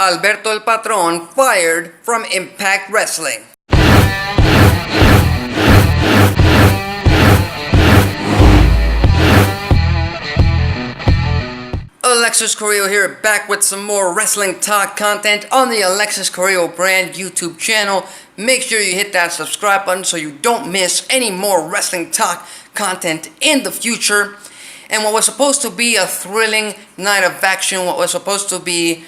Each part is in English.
Alberto El Patron fired from Impact Wrestling. Alexis Carrillo here, back with some more wrestling talk content on the Alexis Carrillo brand YouTube channel. Make sure you hit that subscribe button so you don't miss any more wrestling talk content in the future. And what was supposed to be a thrilling night of action, what was supposed to be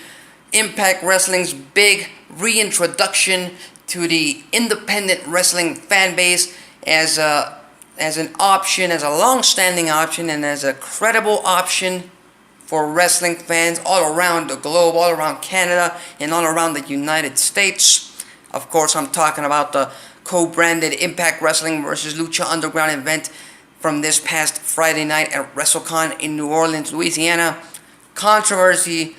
Impact Wrestling's big reintroduction to the independent wrestling fan base as an option, as a long-standing option, and as a credible option for wrestling fans all around the globe, all around Canada, and all around the United States. Of course, I'm talking about the co-branded Impact Wrestling versus Lucha Underground event from this past Friday night at WrestleCon in New Orleans, Louisiana. Controversy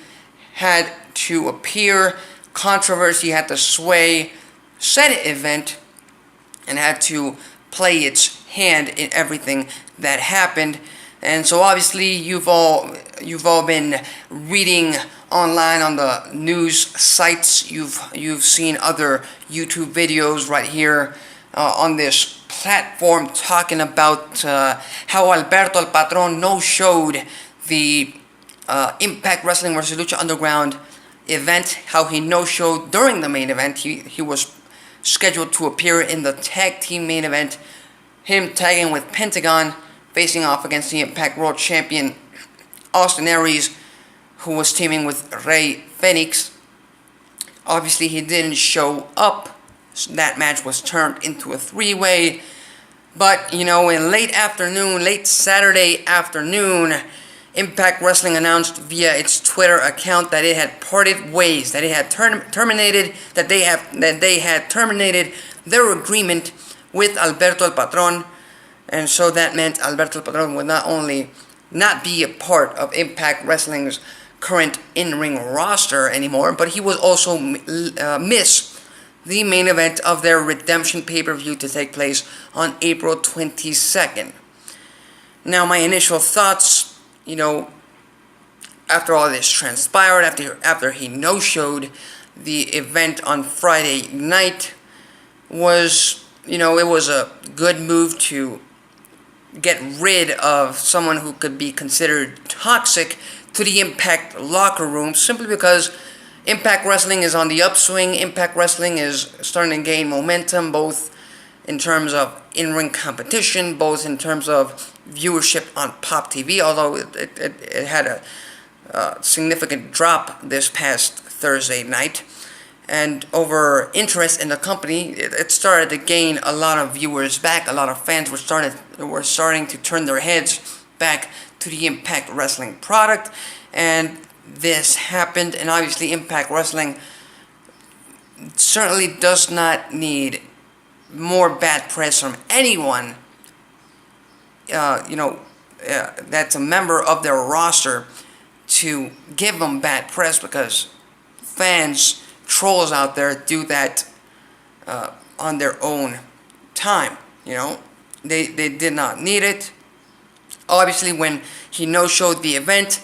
had to appear. Controversy had to sway said event and had to play its hand in everything that happened. And so obviously you've all been reading online on the news sites. You've seen other YouTube videos right here on this platform talking about how Alberto El Patron no-showed the Impact Wrestling vs. Lucha Underground event, how he no-showed during the main event. He was scheduled to appear in the tag team main event, him tagging with Pentagon, facing off against the Impact World Champion Austin Aries, who was teaming with Rey Fenix. Obviously, he didn't show up. So that match was turned into a three-way. But, you know, in late Saturday afternoon, Impact Wrestling announced via its Twitter account that it had parted ways, that it had terminated their agreement with Alberto El Patron. And so that meant Alberto El Patron would not only not be a part of Impact Wrestling's current in-ring roster anymore, but he would also miss the main event of their Redemption pay-per-view to take place on April 22nd. Now, my initial thoughts, you know, after all this transpired, after he no-showed the event on Friday night, was, you know, it was a good move to get rid of someone who could be considered toxic to the Impact locker room, simply because Impact Wrestling is on the upswing. Impact Wrestling is starting to gain momentum, both in terms of in-ring competition, both in terms of viewership on Pop TV, although it had a significant drop this past Thursday night. And over interest in the company, it started to gain a lot of viewers back. A lot of fans were starting to turn their heads back to the Impact Wrestling product, and this happened. And obviously, Impact Wrestling certainly does not need more bad press from anyone. That's a member of their roster to give them bad press, because fans, trolls out there, do that on their own time. You know, they did not need it. Obviously, when he no-showed the event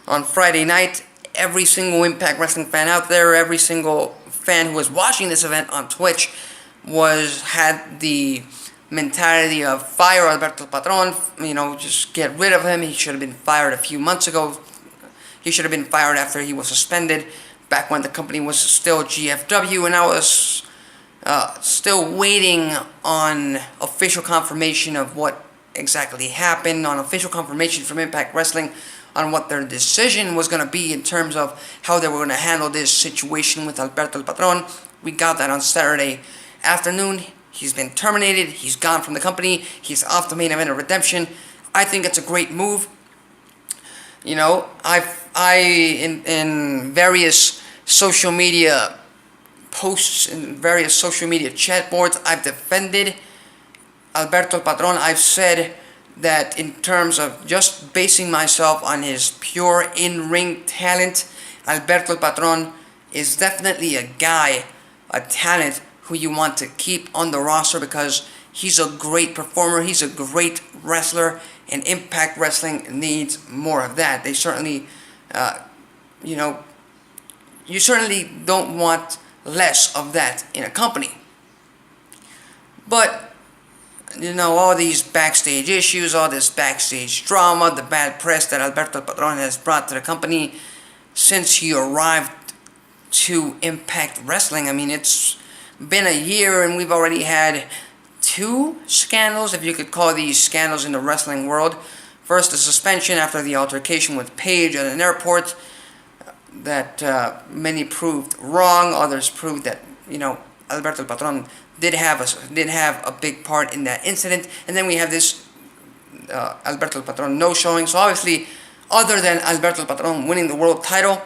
on Friday night, every single Impact Wrestling fan out there, every single fan who was watching this event on Twitch had the mentality of fire Alberto El Patron. You know, just get rid of him. He should have been fired a few months ago. He should have been fired after he was suspended, back when the company was still GFW, and I was still waiting on official confirmation of what exactly happened, on official confirmation from Impact Wrestling on what their decision was going to be in terms of how they were going to handle this situation with Alberto El Patron. We got that on Saturday afternoon. He's been terminated. He's gone from the company. He's off the main event of Redemption. I think it's a great move. You know, in various social media posts, in various social media chat boards, I've defended Alberto El Patron. I've said that in terms of just basing myself on his pure in-ring talent, Alberto El Patron is definitely a guy, a talent who you want to keep on the roster, because he's a great performer, he's a great wrestler, and Impact Wrestling needs more of that. They certainly, you certainly don't want less of that in a company. But, you know, all these backstage issues, all this backstage drama, the bad press that Alberto El Patron has brought to the company since he arrived to Impact Wrestling. I mean, it's been a year and we've already had 2 scandals, if you could call these scandals in the wrestling world. First, the suspension after the altercation with Paige at an airport that many proved wrong. Others proved that, you know, Alberto El Patron did have a big part in that incident. And then we have this Alberto El Patron no-showing. So obviously, other than Alberto El Patron winning the world title,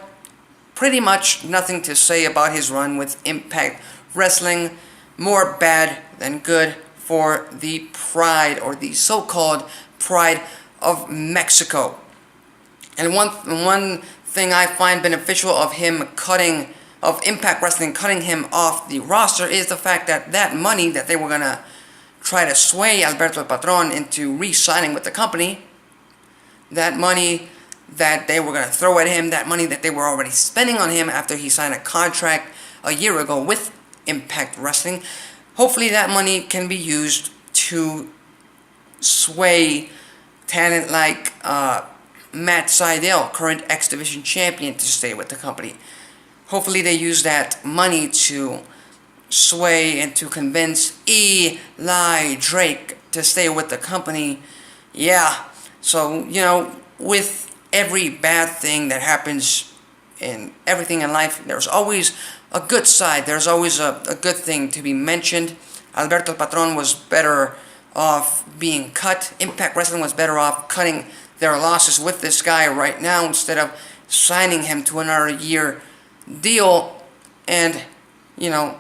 pretty much nothing to say about his run with Impact Wrestling. More bad than good for the Pride, or the so-called Pride of Mexico. And one thing I find beneficial of Impact Wrestling cutting him off the roster is the fact that that money that they were gonna try to sway Alberto El Patron into re-signing with the company, that money that they were gonna throw at him, that money that they were already spending on him after he signed a contract a year ago with Impact Wrestling, hopefully that money can be used to sway talent like Matt Sydal, current X Division champion, to stay with the company. Hopefully they use that money to sway and to convince Eli Drake to stay with the company. Yeah, so, you know, with every bad thing that happens in everything in life, there's always a good side. There's always a good thing to be mentioned. Alberto El Patron was better off being cut. Impact Wrestling was better off cutting their losses with this guy right now instead of signing him to another year deal and, you know,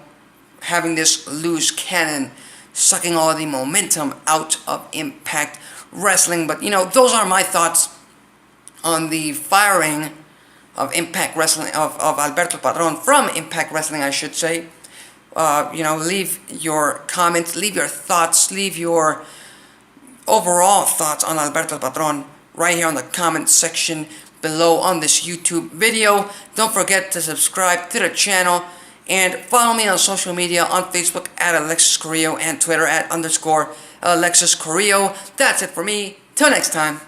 having this loose cannon sucking all the momentum out of Impact Wrestling. But, you know, those are my thoughts on the firing of Impact Wrestling, of Alberto El Patron from Impact Wrestling, I should say. You know, leave your comments, leave your thoughts, leave your overall thoughts on Alberto El Patron right here on the comment section below on this YouTube video. Don't forget to subscribe to the channel and follow me on social media on Facebook at Alexis Carrillo and Twitter at _Alexis Carrillo. That's it for me. Till next time.